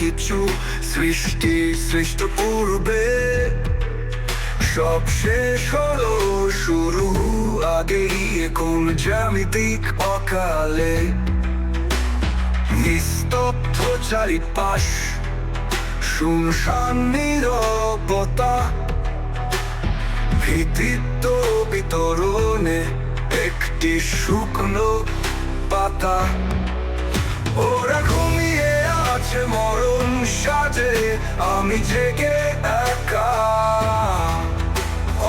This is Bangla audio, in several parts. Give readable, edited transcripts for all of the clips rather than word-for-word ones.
কিছু সৃষ্ট পূর্বে সব শেষ হলো শুরু আগেই কোন জ্যামিতিক অকালে নিস্তব্ধ চারিপাশ শুনশান নীরবতা ভীতিত্ব বিতরণে একটি শুকনো পাতা ওরা ঘুমিয়ে আছে মরণ সাজে আমি জেগে একা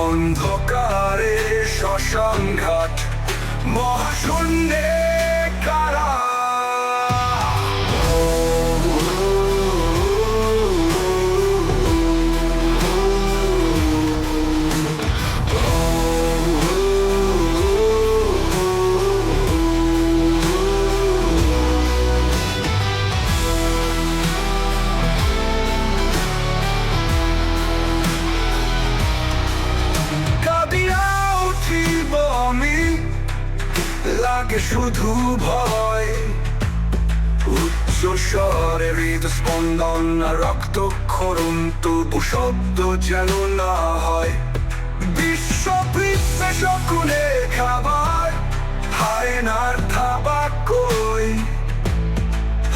অন্ধকারে শ্মশান ঘাট মহাশূন্যে কারা লাগে শুধু ভয় উচ্চ স্বরে হৃদস্পন্দন রক্তক্ষরণ তবু শব্দ যেন না হয় বিশ্ববৃত্তে শকুনে খাবার হায়নার থাবা কই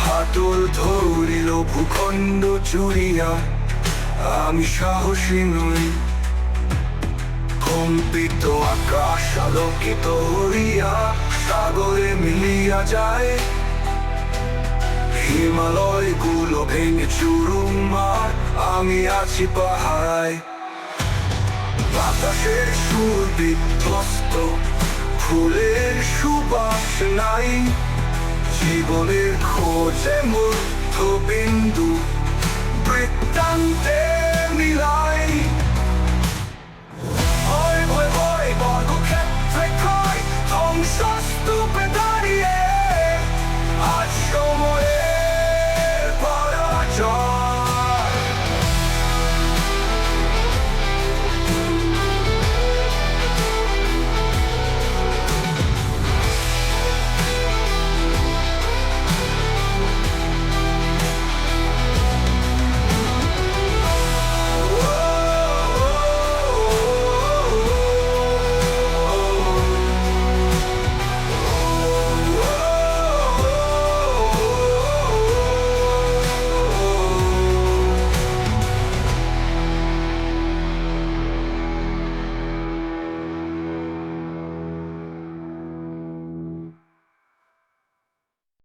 হাতল ধরিল ভূখণ্ড চুরিয়া আমি সাহসী নই কম্পিত আকাশ আলোকিত হইয়া সাগরে মিলিয়া যায় হিমালয় গুলো ভেঙে চুরমার আমি আছি পাহাড়ায় বাতাসের সুর বিধ্বস্ত ফুলের সুবাস নাই জীবনের খোঁজে মধ্যবিন্দু বৃত্তান্তে মিলাই